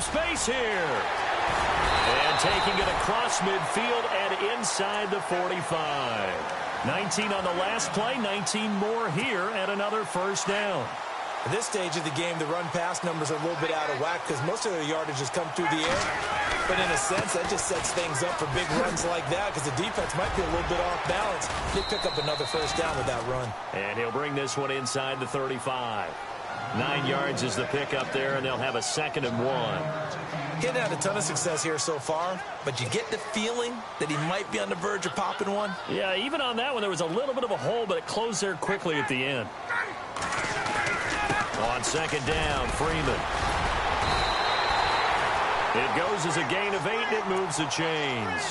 some space here. And taking it across midfield and inside the 45. 19 on the last play, 19 more here and another first down. At this stage of the game, the run-pass numbers are a little bit out of whack because most of their yardage has come through the air. But in a sense, that just sets things up for big runs like that because the defense might be a little bit off balance. They pick up another first down with that run. And he'll bring this one inside the 35. 9 yards is the pickup there, and they'll have a 2nd and 1. He hadn't had a ton of success here so far, but you get the feeling that he might be on the verge of popping one. Yeah, even on that one, there was a little bit of a hole, but it closed there quickly at the end. On 2nd down, Freeman. It goes as a gain of 8, and it moves the chains.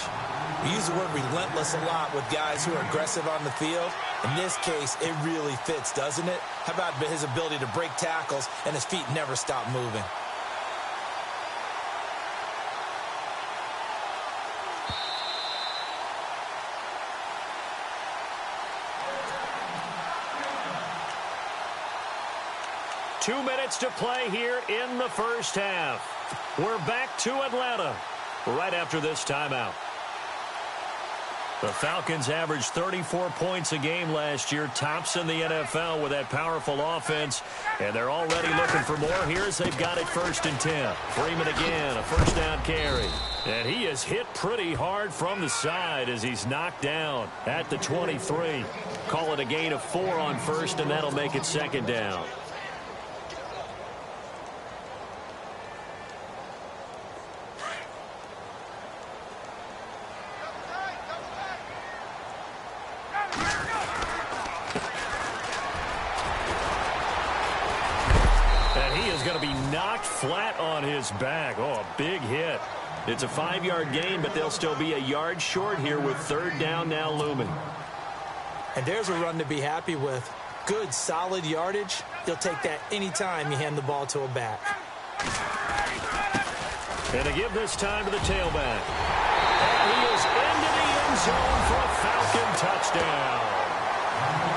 We use the word relentless a lot with guys who are aggressive on the field. In this case, it really fits, doesn't it? How about his ability to break tackles and his feet never stop moving? Two minutes to play here in the first half. We're back to Atlanta right after this timeout. The Falcons averaged 34 points a game last year, tops in the NFL with that powerful offense, and they're already looking for more here as they've got it 1st and 10. Freeman again, a first down carry. And he is hit pretty hard from the side as he's knocked down at the 23. Call it a gain of 4 on 1st, and that'll make it 2nd down. Going to be knocked flat on his back. Oh, a big hit. It's a 5-yard gain, but they'll still be a yard short here with 3rd down now looming. And there's a run to be happy with. Good, solid yardage. You'll take that anytime you hand the ball to a back. And to give this time to the tailback. And he is into the end zone for a Falcon touchdown.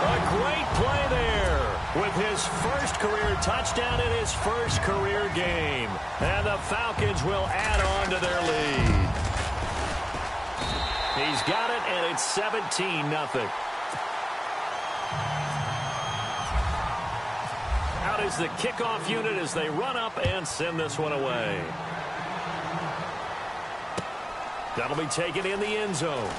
A great play there. With his first career touchdown in his first career game. And the Falcons will add on to their lead. He's got it, and it's 17-0. Out is the kickoff unit as they run up and send this one away. That'll be taken in the end zone.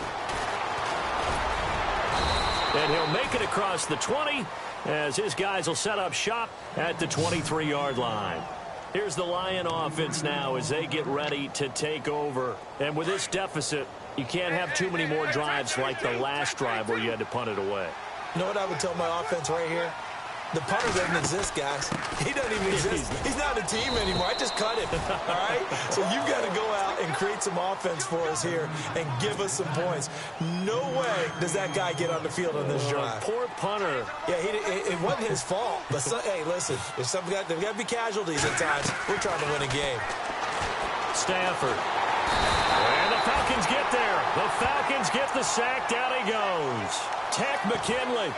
And he'll make it across the 20 as his guys will set up shop at the 23-yard line. Here's the Lion offense now as they get ready to take over. And with this deficit, you can't have too many more drives like the last drive where you had to punt it away. You know what I would tell my offense right here? The punter doesn't exist, guys. He doesn't even exist. He's not a team anymore. I just cut him, all right? So you've got to go out and create some offense for us here and give us some points. No way does that guy get on the field on this drive. Poor punter. Yeah, it wasn't his fault. But, hey, listen, there's got to be casualties at times. We're trying to win a game. Stafford. And the Falcons get there. The Falcons get the sack. Down he goes. Tech McKinley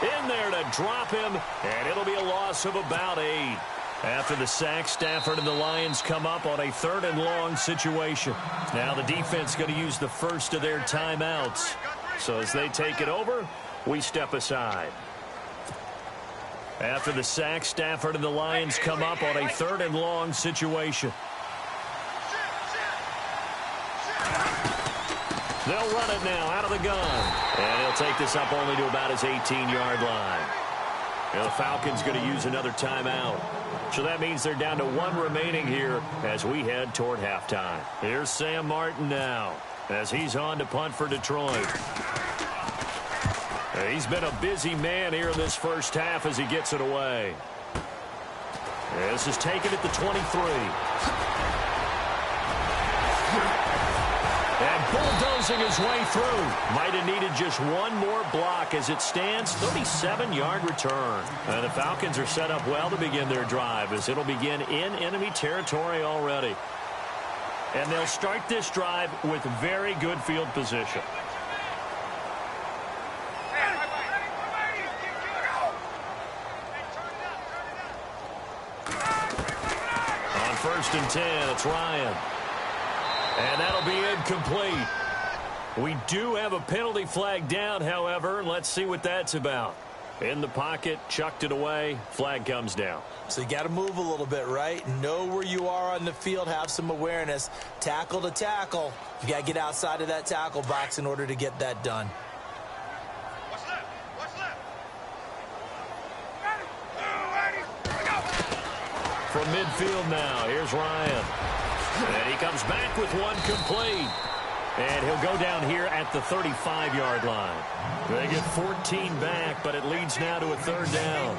in there to drop him, and it'll be a loss of about 8. After the sack, Stafford and the Lions come up on a 3rd and long situation. Now the defense going to use the first of their timeouts. So as they take it over, we step aside. After the sack, Stafford and the Lions come up on a 3rd and long situation. They'll run it now out of the gun. And he'll take this up only to about his 18-yard line. And the Falcons going to use another timeout. So that means they're down to 1 remaining here as we head toward halftime. Here's Sam Martin now as he's on to punt for Detroit. He's been a busy man here in this first half as he gets it away. This is taken at the 23. And bulldozing his way through. Might have needed just one more block as it stands. 37-yard return. And the Falcons are set up well to begin their drive as it'll begin in enemy territory already. And they'll start this drive with very good field position. 1st and 10. It's Ryan. And that'll be incomplete. We do have a penalty flag down, however. Let's see what that's about. In the pocket, chucked it away, flag comes down. So you got to move a little bit, right? Know where you are on the field, have some awareness. Tackle to tackle. You got to get outside of that tackle box in order to get that done. What's left? What's left? From midfield now, here's Ryan. And he comes back with one complete. And he'll go down here at the 35-yard line. They get 14 back, but it leads now to a 3rd down.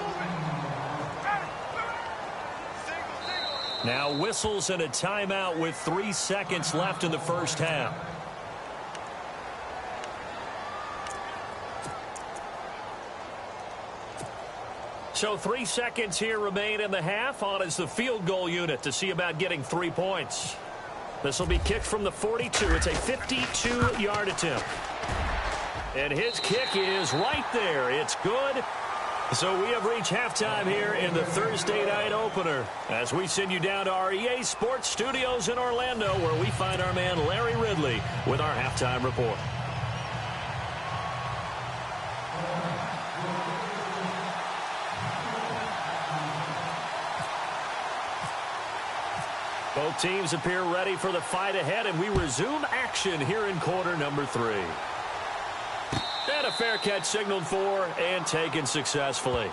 Now whistles and a timeout with 3 seconds left in the first half. So 3 seconds here remain in the half. On is the field goal unit to see about getting 3 points. This will be kicked from the 42. It's a 52-yard attempt. And his kick is right there. It's good. So we have reached halftime here in the Thursday night opener as we send you down to our EA Sports Studios in Orlando, where we find our man Larry Ridley with our halftime report. Both teams appear ready for the fight ahead, and we resume action here in quarter number 3. And a fair catch signaled for and taken successfully.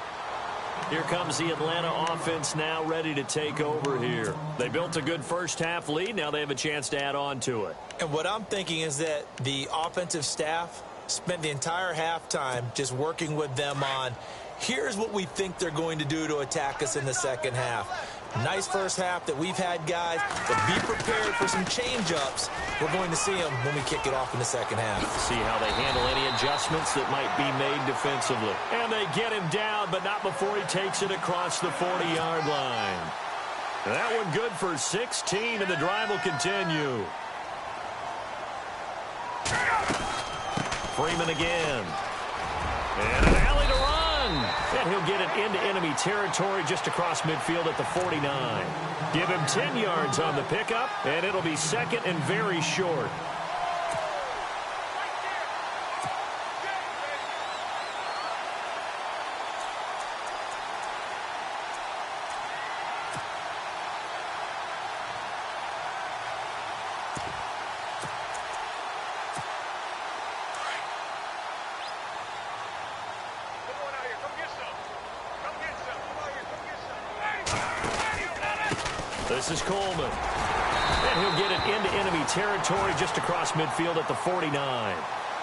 Here comes the Atlanta offense now ready to take over here. They built a good first half lead. Now they have a chance to add on to it. And what I'm thinking is that the offensive staff spent the entire halftime just working with them on, here's what we think they're going to do to attack us in the second half. Nice first half that we've had, guys, but be prepared for some change-ups. We're going to see them when we kick it off in the second half. See how they handle any adjustments that might be made defensively. And they get him down, but not before he takes it across the 40-yard line. That one good for 16, and the drive will continue. Freeman again. And an alley to run. And he'll get it into enemy territory just across midfield at the 49. Give him 10 yards on the pickup, and it'll be 2nd and very short. This is Coleman. And he'll get it into enemy territory just across midfield at the 49.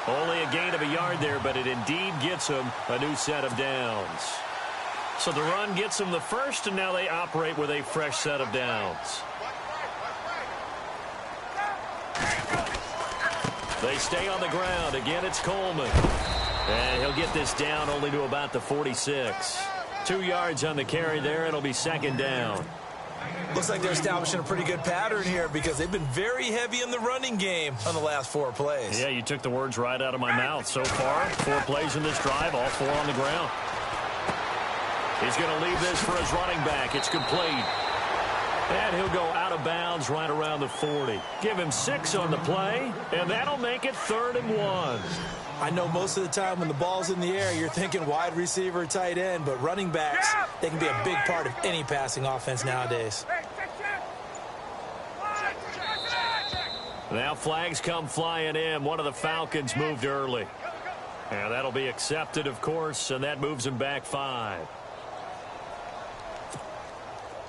Only a gain of a yard there, but it indeed gets him a new set of downs. So the run gets them the first, and now they operate with a fresh set of downs. They stay on the ground. Again, it's Coleman. And he'll get this down only to about the 46. 2 yards on the carry there. It'll be 2nd down. Looks like they're establishing a pretty good pattern here because they've been very heavy in the running game on the last 4 plays. Yeah, you took the words right out of my mouth. So far, 4 plays in this drive, all 4 on the ground. He's going to leave this for his running back. It's complete. And he'll go out of bounds right around the 40. Give him 6 on the play, and that'll make it 3rd and 1. I know most of the time when the ball's in the air, you're thinking wide receiver, tight end, but running backs, they can be a big part of any passing offense nowadays. Now flags come flying in. One of the Falcons moved early. And that'll be accepted, of course, and that moves him back 5.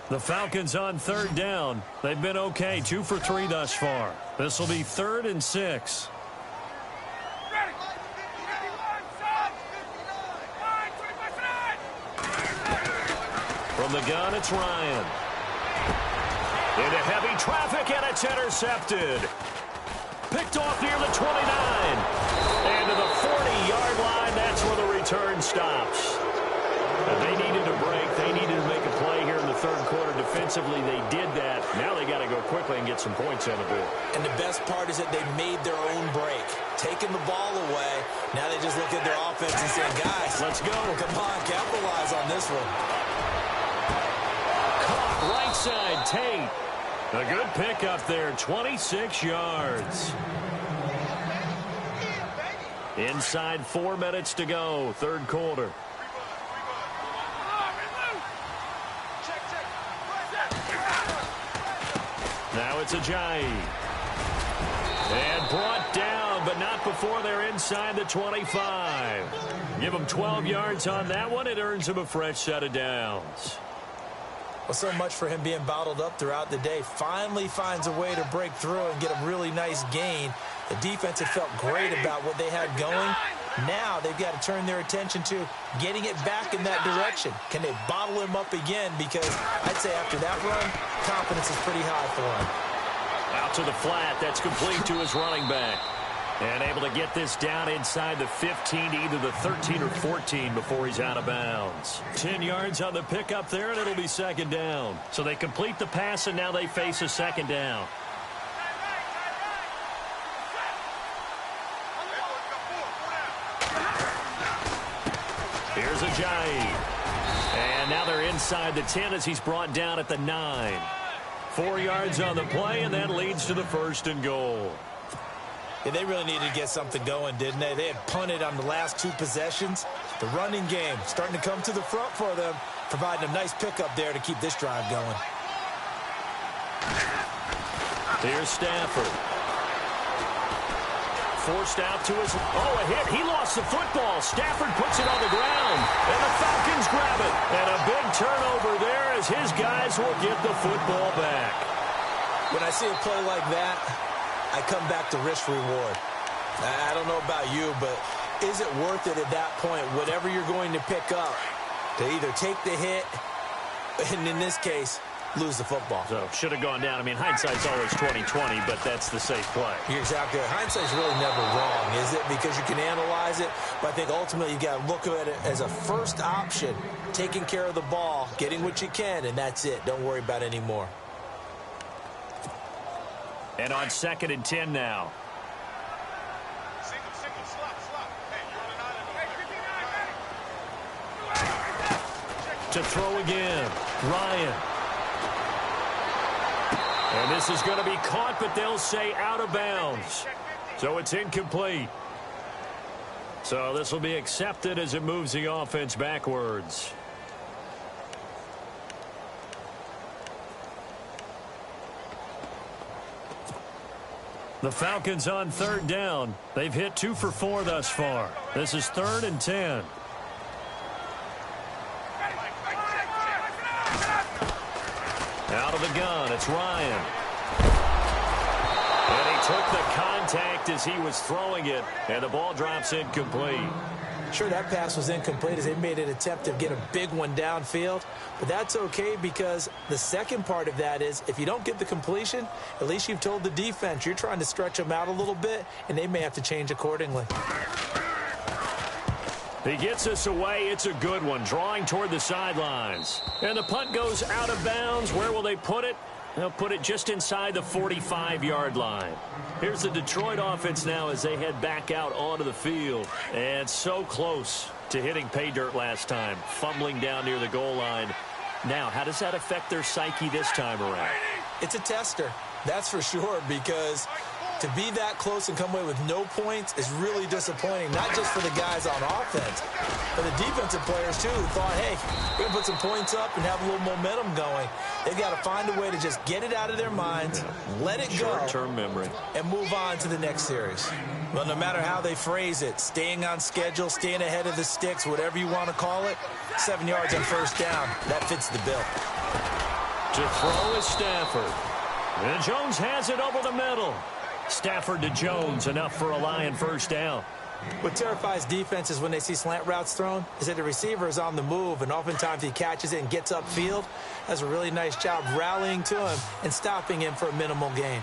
The Falcons on 3rd down. They've been okay, 2 for 3 thus far. This will be 3rd and 6. From the gun, it's Ryan. Into heavy traffic, and it's intercepted. Picked off near the 29. And to the 40-yard line, that's where the return stops. They needed a break. They needed to make a play here in the 3rd quarter. Defensively, they did that. Now they got to go quickly and get some points on the board. And the best part is that they made their own break. Taking the ball away. Now they just look at their offense and say, guys, let's go. Come on, capitalize on this one. Caught right side, Tate. A good pickup there, 26 yards. Inside 4 minutes to go, third quarter. Now it's Ajayi. And brought down, but not before they're inside the 25. Give him 12 yards on that one. It earns him a fresh set of downs. Well, so much for him being bottled up throughout the day. Finally finds a way to break through and get a really nice gain. The defense had felt great about what they had going. Now they've got to turn their attention to getting it back in that direction. Can they bottle him up again? Because I'd say after that run, confidence is pretty high for him. Out to the flat. That's complete to his running back. And able to get this down inside the 15 to either the 13 or 14 before he's out of bounds. 10 yards on the pickup there, and it'll be second down. So they complete the pass, and now they face a second down. Here's Ajayi. And now they're inside the 10 as he's brought down at the 9. 4 yards on the play, and that leads to the first and goal. Yeah, they really needed to get something going, didn't they? They had punted on the last 2 possessions. The running game starting to come to the front for them, providing a nice pickup there to keep this drive going. Here's Stafford. Forced out to his... Oh, a hit. He lost the football. Stafford puts it on the ground, and the Falcons grab it. And a big turnover there as his guys will get the football back. When I see a play like that, I come back to risk reward. I don't know about you, but is it worth it at that point, whatever you're going to pick up, to either take the hit, and in this case, lose the football? So, should have gone down. I mean, hindsight's always 20/20, but that's the safe play. You're exactly right. Hindsight's really never wrong, is it? Because you can analyze it, but I think ultimately you got to look at it as a first option, taking care of the ball, getting what you can, and that's it. Don't worry about it anymore. And on 2nd and 10 now. Single, slot. Hey, you're on To throw again, Ryan. And this is going to be caught, but they'll say out of bounds. So it's incomplete. So this will be accepted as it moves the offense backwards. The Falcons on 3rd down. They've hit 2 for 4 thus far. This is 3rd and 10. Out of the gun, it's Ryan. And he took the contact as he was throwing it, and the ball drops incomplete. Sure, that pass was incomplete as they made an attempt to get a big one downfield, but that's okay because the second part of that is if you don't get the completion, at least you've told the defense you're trying to stretch them out a little bit, and they may have to change accordingly. He gets us away. It's a good one, drawing toward the sidelines. And the punt goes out of bounds. Where will they put it? They'll put it just inside the 45-yard line. Here's the Detroit offense now as they head back out onto the field. And so close to hitting pay dirt last time, fumbling down near the goal line. Now, how does that affect their psyche this time around? It's a tester, that's for sure, because to be that close and come away with no points is really disappointing, not just for the guys on offense, but the defensive players, too, who thought, hey, we're going to put some points up and have a little momentum going. They've got to find a way to just get it out of their minds, let it go, short-term memory, and move on to the next series. Well, no matter how they phrase it, staying on schedule, staying ahead of the sticks, whatever you want to call it, 7 yards on 1st down, that fits the bill. To throw is Stafford. And Jones has it over the middle. Stafford to Jones, enough for a Lion 1st down. What terrifies defenses when they see slant routes thrown is that the receiver is on the move, and oftentimes he catches it and gets upfield. Does a really nice job rallying to him and stopping him for a minimal gain.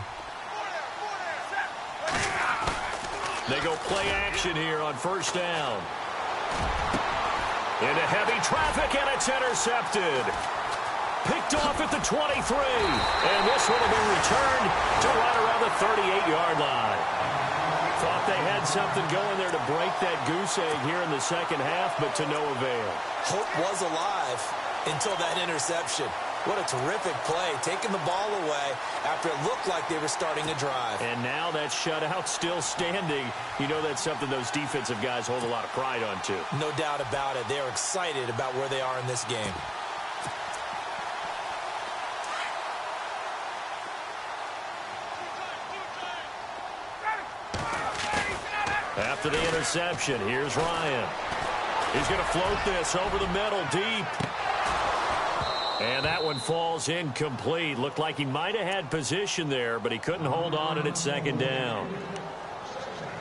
They go play action here on 1st down. Into heavy traffic, and it's intercepted. Picked off at the 23. And this one will be returned to right around the 38-yard line. Thought they had something going there to break that goose egg here in the second half, but to no avail. Hope was alive until that interception. What a terrific play, taking the ball away after it looked like they were starting a drive. And now that shutout still standing. You know that's something those defensive guys hold a lot of pride on, too. No doubt about it. They're excited about where they are in this game. After the interception, here's Ryan. He's going to float this over the middle deep. And that one falls incomplete. Looked like he might have had position there, but he couldn't hold on and it's second down.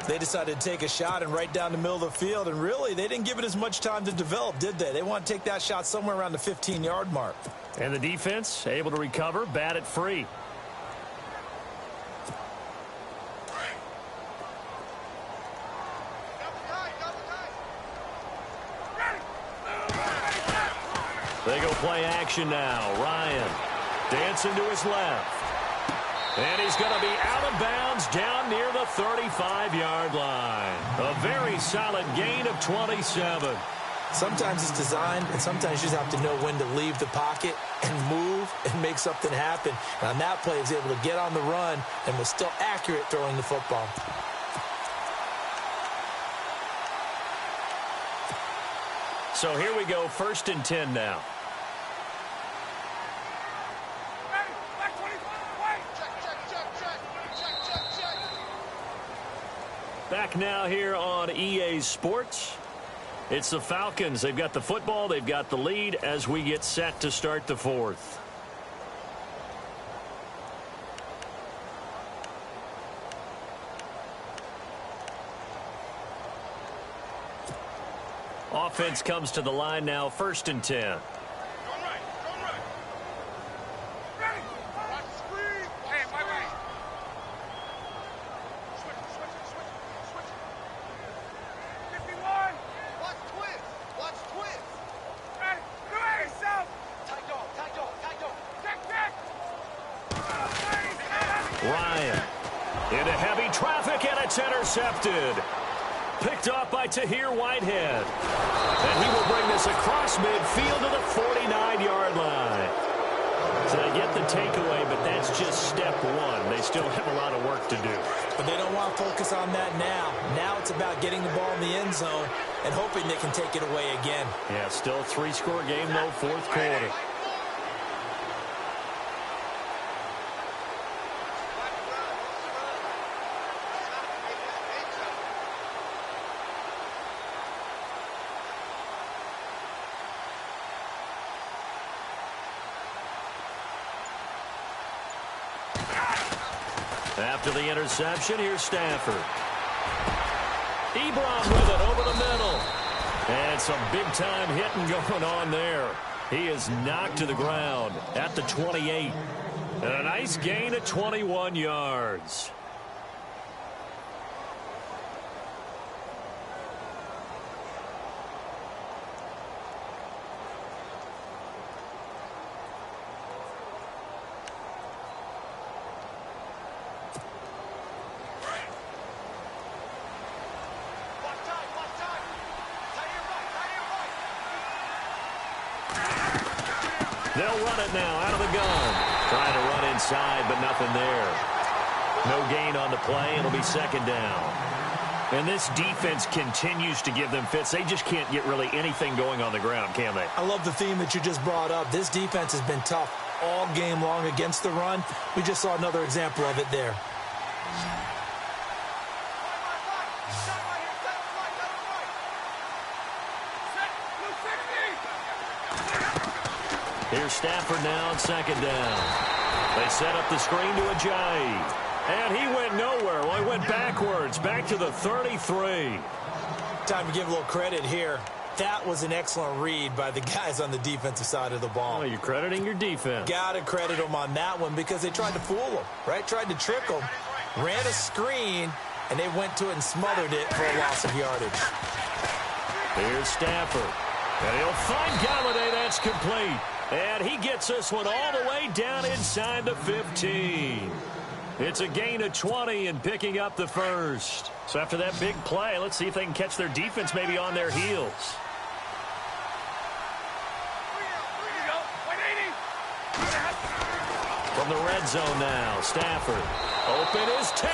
They decided to take a shot and right down the middle of the field, and really, they didn't give it as much time to develop, did they? They want to take that shot somewhere around the 15-yard mark. And the defense able to recover, bat it free. They go play action now. Ryan dancing to his left. And he's going to be out of bounds down near the 35-yard line. A very solid gain of 27. Sometimes it's designed, and sometimes you just have to know when to leave the pocket and move and make something happen. And on that play, he was able to get on the run and was still accurate throwing the football. So here we go, 1st and 10 now. Back now here on EA Sports. It's the Falcons. They've got the football. They've got the lead as we get set to start the 4th. Offense comes to the line now, 1st and 10. Going right. Ready. Watch the screen. Hey, my way. Switch it. 51. Watch twist. Ready. Do it yourself. Tight dog. Check. Ryan into heavy traffic, and it's intercepted. Picked off by Tahir Whitehead. And he will bring this across midfield to the 49-yard line. So they get the takeaway, but that's just step one. They still have a lot of work to do. But they don't want to focus on that now. Now it's about getting the ball in the end zone and hoping they can take it away again. Yeah, still a 3-score game, though, 4th quarter. After the interception, here's Stafford. Ebron with it over the middle. And some big-time hitting going on there. He is knocked to the ground at the 28. And a nice gain of 21 yards. They'll run it now out of the gun. Trying to run inside, but nothing there. No gain on the play. It'll be 2nd down. And this defense continues to give them fits. They just can't get really anything going on the ground, can they? I love the theme that you just brought up. This defense has been tough all game long against the run. We just saw another example of it there. Here's Stafford now on 2nd down. They set up the screen to Ajayi. And he went nowhere. Well, he went backwards, back to the 33. Time to give a little credit here. That was an excellent read by the guys on the defensive side of the ball. Oh, you're crediting your defense. Got to credit them on that one because they tried to fool them, right? Tried to trick them, ran a screen, and they went to it and smothered it for a loss of yardage. Here's Stafford. And he'll find Galladay. That's complete. And he gets this one all the way down inside the 15. It's a gain of 20 and picking up the 1st. So after that big play, let's see if they can catch their defense maybe on their heels. From the red zone now, Stafford. Open is Tate.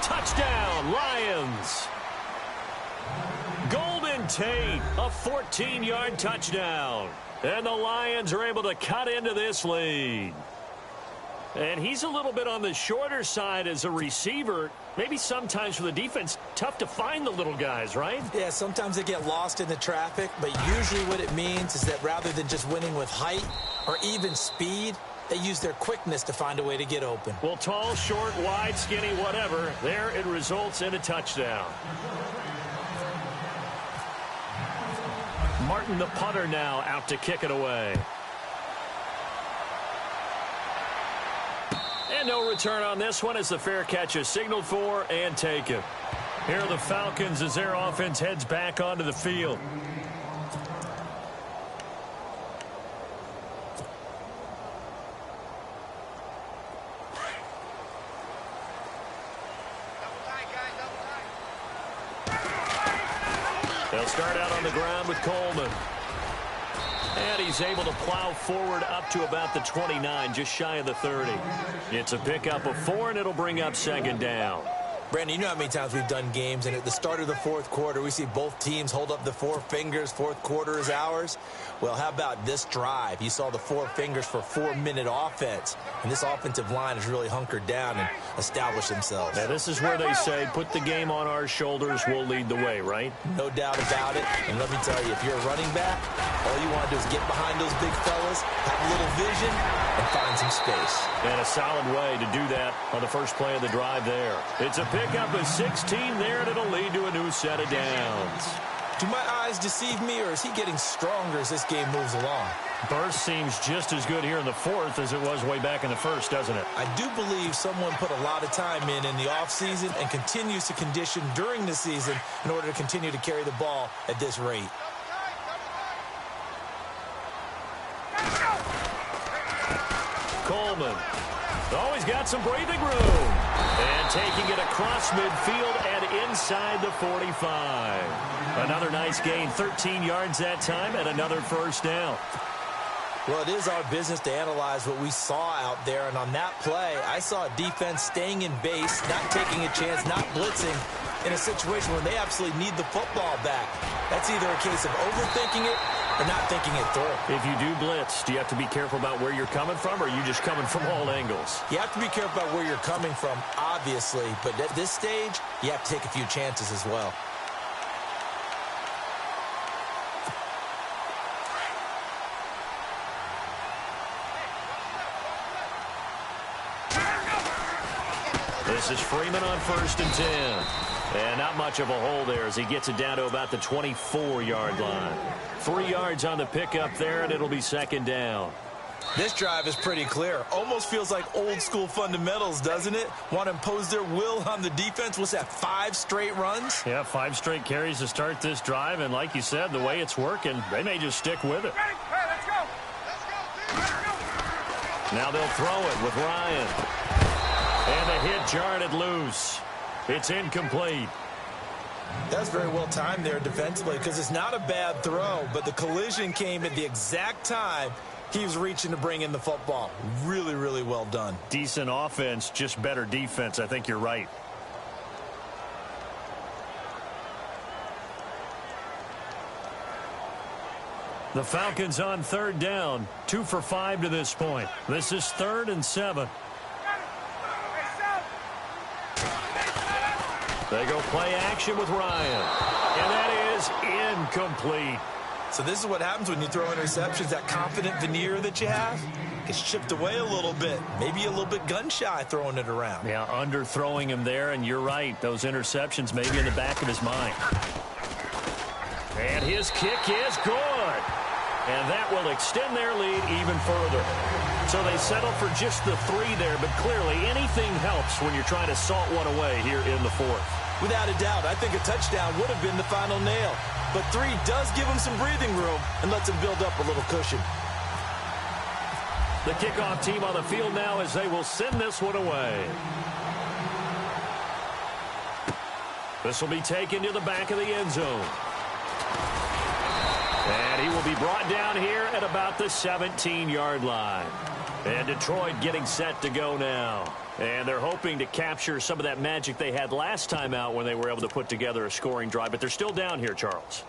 Touchdown, Lions. Golden Tate, a 14-yard touchdown. And the Lions are able to cut into this lead. And he's a little bit on the shorter side as a receiver. Maybe sometimes for the defense, tough to find the little guys, right? Yeah, sometimes they get lost in the traffic, but usually what it means is that rather than just winning with height or even speed, they use their quickness to find a way to get open. Well, tall, short, wide, skinny, whatever, there it results in a touchdown. Martin, the punter, now out to kick it away. And no return on this one as the fair catch is signaled for and taken. Here are the Falcons as their offense heads back onto the field. They'll start out on the ground with Coleman. And he's able to plow forward up to about the 29, just shy of the 30. It's a pickup of 4, and it'll bring up second down. Brandon, you know how many times we've done games, and at the start of the fourth quarter, we see both teams hold up the 4 fingers, fourth quarter is ours. Well, how about this drive? You saw the 4 fingers for 4-minute offense, and this offensive line has really hunkered down and established themselves. Now, this is where they say, put the game on our shoulders, we'll lead the way, right? No doubt about it, and let me tell you, if you're a running back, all you want to do is get behind those big fellas, have a little vision, and find some space. And a solid way to do that on the first play of the drive there. It's a pickup of 16 there, and it'll lead to a new set of downs. Do my eyes deceive me, or is he getting stronger as this game moves along? Burst seems just as good here in the fourth as it was way back in the first, doesn't it? I do believe someone put a lot of time in the offseason and continues to condition during the season in order to continue to carry the ball at this rate. Coleman. Always got some breathing room. And taking it across midfield and inside the 45. Another nice gain, 13 yards that time, and another first down. Well, it is our business to analyze what we saw out there, and on that play, I saw a defense staying in base, not taking a chance, not blitzing, in a situation where they absolutely need the football back. That's either a case of overthinking it or not thinking it through. If you do blitz, do you have to be careful about where you're coming from, or are you just coming from all angles? You have to be careful about where you're coming from, obviously, but at this stage, you have to take a few chances as well. This is Freeman on 1st and 10. And not much of a hole there as he gets it down to about the 24-yard line. 3 yards on the pickup there, and it'll be second down. This drive is pretty clear. Almost feels like old-school fundamentals, doesn't it? Want to impose their will on the defense. What's that, 5 straight runs? Yeah, 5 straight carries to start this drive. And like you said, the way it's working, they may just stick with it. Ready? Hey, let's go. Let's go. Now they'll throw it with Ryan. And the hit jarred it loose. It's incomplete. That's very well timed there defensively because it's not a bad throw, but the collision came at the exact time he was reaching to bring in the football. Really, really well done. Decent offense, just better defense. I think you're right. The Falcons on 3rd down. 2 for 5 to this point. This is 3rd and 7. They go play action with Ryan. And that is incomplete. So this is what happens when you throw interceptions. That confident veneer that you have gets chipped away a little bit. Maybe a little bit gun-shy throwing it around. Yeah, underthrowing him there, and you're right. Those interceptions may be in the back of his mind. And his kick is good. And that will extend their lead even further. So they settle for just the 3 there, but clearly anything helps when you're trying to salt one away here in the 4th. Without a doubt, I think a touchdown would have been the final nail. But 3 does give them some breathing room and lets them build up a little cushion. The kickoff team on the field now as they will send this one away. This will be taken to the back of the end zone. And he will be brought down here at about the 17-yard line. And Detroit getting set to go now. And they're hoping to capture some of that magic they had last time out when they were able to put together a scoring drive. But they're still down here, Charles.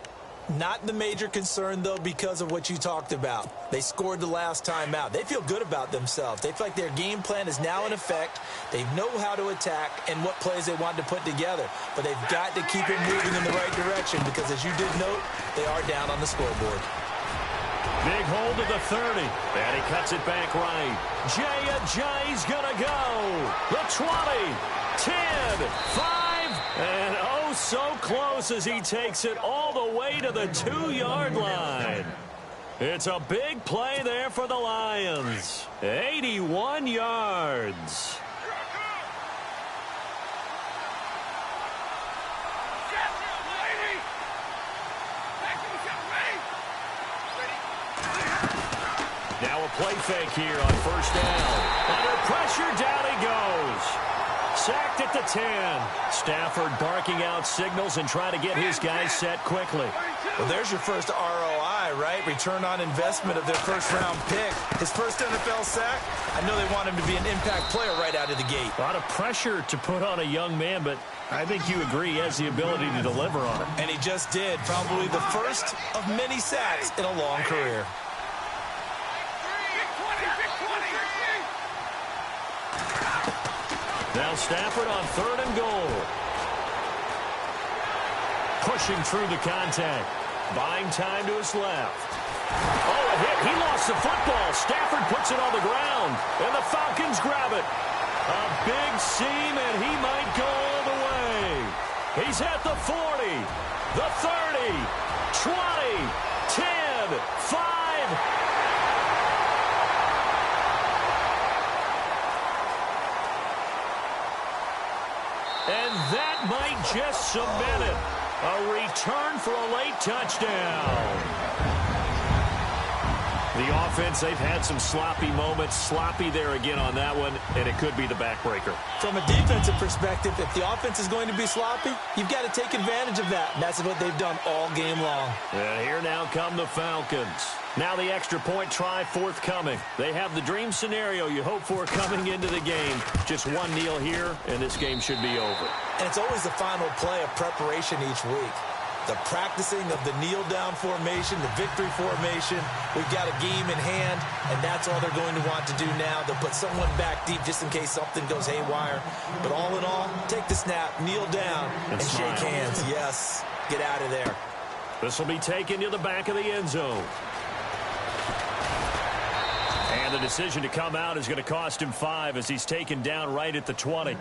Not the major concern, though, because of what you talked about. They scored the last time out. They feel good about themselves. They feel like their game plan is now in effect. They know how to attack and what plays they want to put together. But they've got to keep it moving in the right direction because, as you did note, they are down on the scoreboard. Big hold of the 30, and he cuts it back right. Jay Ajayi's going to go. The 20, 10, 5, and oh so close as he takes it all the way to the 2-yard line. It's a big play there for the Lions. 81 yards. Now a play fake here on first down. Under pressure, down he goes. Sacked at the 10. Stafford barking out signals and trying to get his guys set quickly. Well, there's your first ROI, right? Return on investment of their first-round pick. His first NFL sack, I know they want him to be an impact player right out of the gate. A lot of pressure to put on a young man, but I think you agree he has the ability to deliver on it. And he just did. Probably the first of many sacks in a long career. Now Stafford on 3rd and goal. Pushing through the contact. Buying time to his left. Oh, a hit. He lost the football. Stafford puts it on the ground. And the Falcons grab it. A big seam, and he might go all the way. He's at the 40, the 30, 20, 10, 5. And that might just cement it. A return for a late touchdown. The offense, they've had some sloppy moments. Sloppy there again on that one, and it could be the backbreaker. From a defensive perspective, if the offense is going to be sloppy, you've got to take advantage of that. And that's what they've done all game long. And here now come the Falcons. Now the extra point try forthcoming. They have the dream scenario you hope for coming into the game. Just one kneel here, and this game should be over. And it's always the final play of preparation each week. The practicing of the kneel-down formation, the victory formation. We've got a game in hand, and that's all they're going to want to do now. They'll put someone back deep just in case something goes haywire. But all in all, take the snap, kneel down, and shake hands. Yes, get out of there. This will be taken to the back of the end zone. And the decision to come out is going to cost him 5 as he's taken down right at the 20.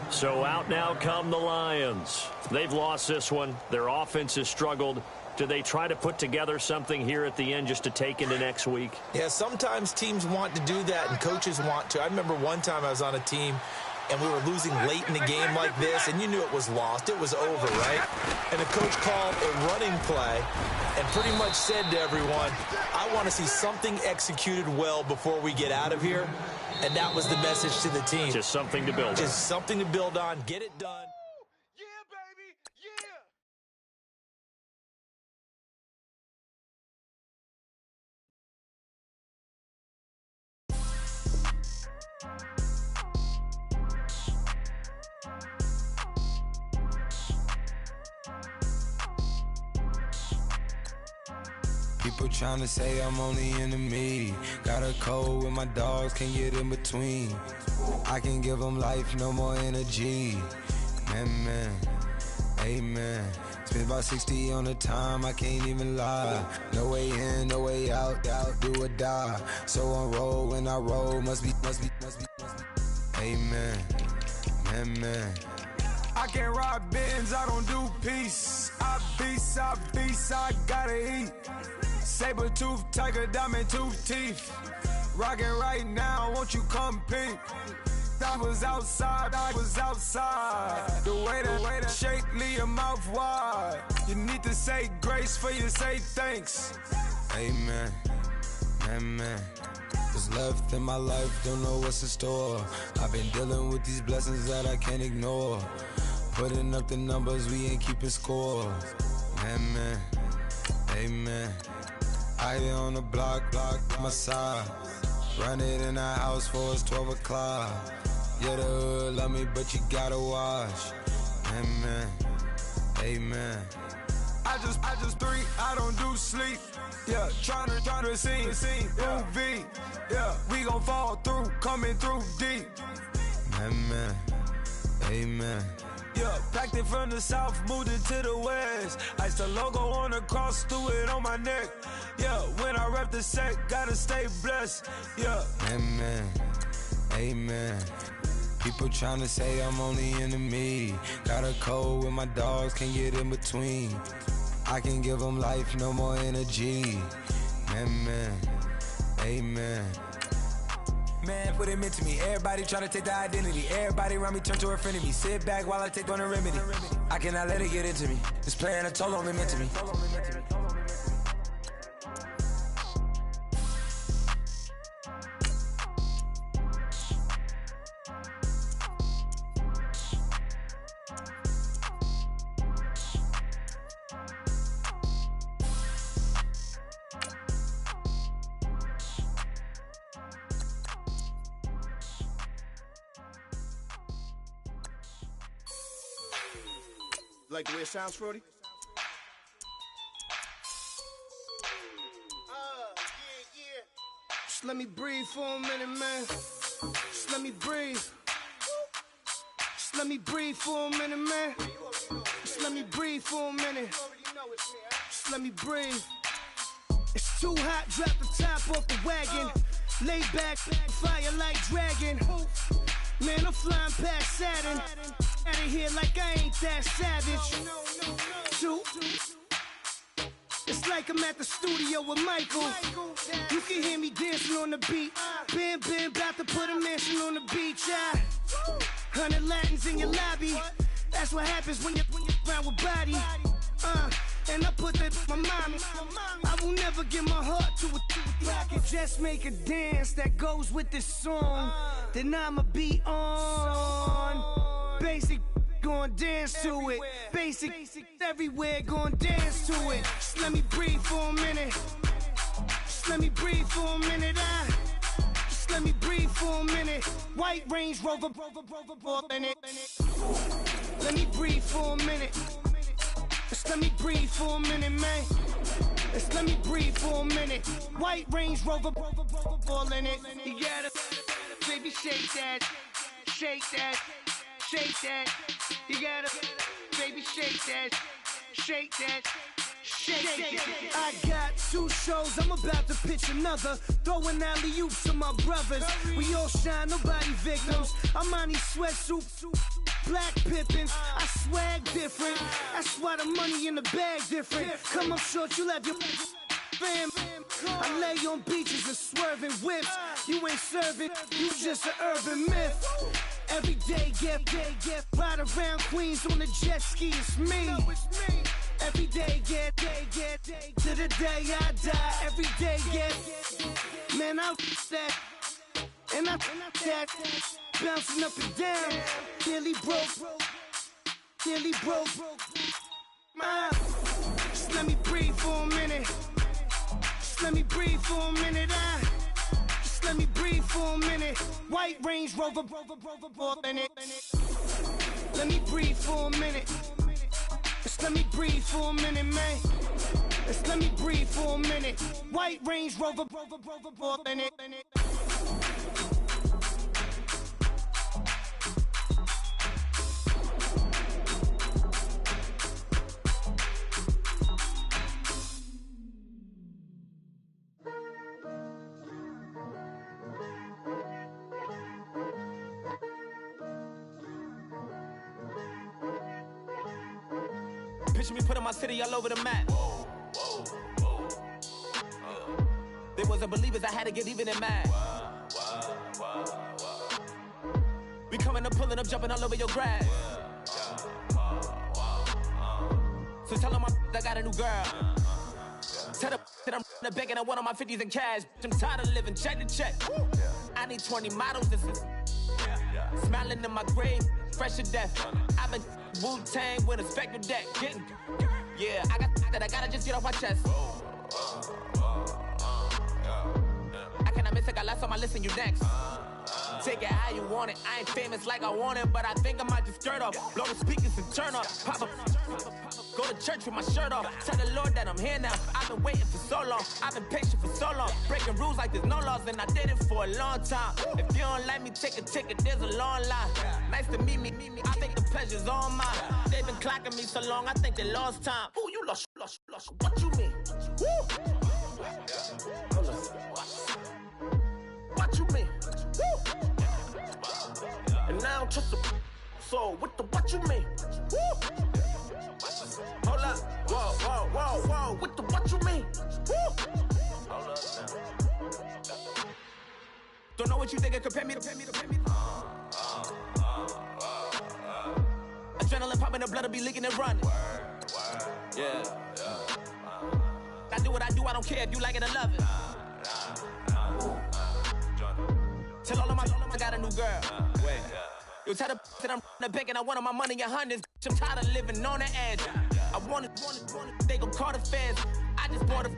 So out now come the Lions. They've lost this one. Their offense has struggled. Do they try to put together something here at the end just to take into next week? Yeah, sometimes teams want to do that and coaches want to. I remember one time I was on a team and we were losing late in the game like this, and you knew it was lost. It was over, right? And the coach called a running play and pretty much said to everyone, I want to see something executed well before we get out of here. And that was the message to the team. Just something to build on. Just something to build on. Get it done. Yeah, baby. Yeah. People trying to say I'm only enemy. Got a code with my dogs, can't get in between. I can give them life, no more energy. Man, amen. Spent about 60 on the time, I can't even lie. No way in, no way out, do or die. So on roll, when I roll, must be. Amen, man. I can't rob bins, I don't do peace. I beast, I gotta eat. Saber tooth, tiger, diamond tooth teeth. Rockin' right now, won't you come peep? I was outside. The way that shake, leave your mouth wide. You need to say grace for you say thanks. Amen, man. What's left in my life, don't know what's in store. I've been dealing with these blessings that I can't ignore. Putting up the numbers, we ain't keeping score. Man, amen. I hit on the block, my side. Run it in the house for it's 12 o'clock. Yeah, the hood love me, but you gotta watch. Amen, amen. I just three, I don't do sleep. Yeah, tryna see, movie. Yeah, we gon' fall through, coming through deep. Amen, amen. Yeah, packed it from the south, moved it to the west. Iced the logo on the cross, threw it on my neck. Yeah, when I rep the set, gotta stay blessed. Yeah, amen, amen. People tryna say I'm on the enemy. Got a code with my dogs, can't get in between. I can give them life, no more energy. Amen, amen. Man, what it meant to me. Everybody tryna take the identity. Everybody around me turn to a friend of me. Sit back while I take on a remedy. I cannot let it get into me. It's playing a toll on me, meant to me. Like the way it sounds, Frody? Yeah. Just let me breathe for a minute, man. Just let me breathe. Just let me breathe for a minute, man. Just let me breathe for a minute. Just let me breathe. It's too hot, drop the top off the wagon. Lay back, fire like dragon. Man, I'm flying past Saturn. Out of here like I ain't that savage. Two. It's like I'm at the studio with Michael. You can hear me dancing on the beat. Bam, about to put a mansion on the beach. 100 Latins in your lobby. That's what happens when you're around with body. And I put that in my mommy. I will never give my heart to a I can just make a dance that goes with this song. Then I'ma be on. Basic, gon' dance to it. Basic, everywhere, gon' dance to it. Just let me breathe for a minute. Just let me breathe for a minute. Just let me breathe for a minute. White Range Rover, in it. Let me breathe for a minute. Just let me breathe for a minute, man. Just let me breathe for a minute. White Range Rover, all in it. You gotta, baby, shake that, shake that. Shake that, you gotta, baby, shake that, shake that, shake that. I got 2 shows, I'm about to pitch another. Throwing alley-oops to my brothers. We all shine, nobody victims. I'm on these sweatsuits, black Pippins. I swag different, that's why the money in the bag different. Come up short, you'll have your fam. I lay on beaches and swerving whips. You ain't serving, you just an urban myth. Every day, get ride around Queens on the jet ski, it's me. Every day, get to the day I die. Every day, get man, I that and I that bouncing up and down. Nearly broke. Just let me breathe for a minute. Just let me breathe for a minute. Just let me breathe for a minute. White Range Rover, in it. Let me breathe for a minute. Just let me breathe for a minute, man. Just let me breathe for a minute. White Range Rover, in it. Picture me putting my city all over the map. They wasn't believers, I had to get even and mad. We coming up, pulling up, jumping all over your grass. So tell them I got a new girl. Tell them that I'm the back and I want on my 50s in cash. I'm tired of living check to check. I need 20 models, this is smiling in my grave, fresh to death. I've been Wu-Tang with a spectral deck. Yeah, I got that I gotta just get off my chest. me take a last on my list and you next. Take it how you want it. I ain't famous like I want it, but I think I might just skirt off. Blow the speakers and turn up. Pop up. Go to church with my shirt off. Tell the Lord that I'm here now. I've been waiting for so long. I've been patient for so long. Breaking rules like there's no laws, and I did it for a long time. If you don't like me, take a ticket. There's a long line. Nice to meet me. I think the pleasure's all mine. They've been clocking me so long, I think they lost time. Ooh, you lost. What you mean? Woo! What you mean? Woo! And now I don't trust the so what you mean? Woo! Hold up. Whoa. What you mean? Woo! Hold up now. Don't know what you think it compare me to. Adrenaline popping, the blood'll be leaking and running. Yeah. I do what I do, I don't care if you like it or love it. Tell all of my I got a new girl. Wait. You tell the that I'm the bank and I want all my money in hundreds. I'm tired of living on the edge. I want it. They gon' call the feds. I just bought it,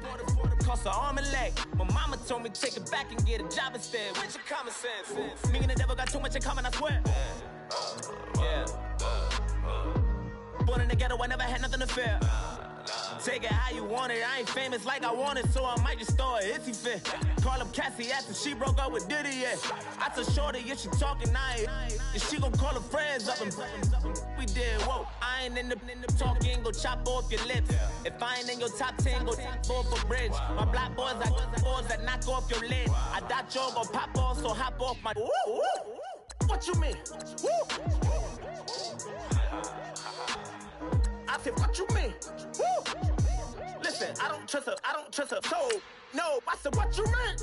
cost an arm and leg. My mama told me take it back and get a job instead. Where's your common sense? Me and the devil got too much in common, I swear. Yeah. Born in the ghetto, I never had nothing to fear. Take it how you want it. I ain't famous like I want it, so I might just throw a hissy fit. Call up Cassie after she broke up with Diddy, yeah. I told Shorty if she talking, and she gon' call her friends up and we did, whoa. I ain't in the talking, go chop off your lips. If I ain't in your top 10, go top off a bridge. My black boys, I got boys that knock off your lid. I doubt you're gon' pop off, so hop off my. What you mean? I said, what you mean? Woo! Listen, I don't trust her. So, no, I said, what you mean?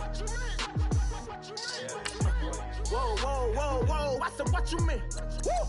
Whoa. I said, what you mean? Woo!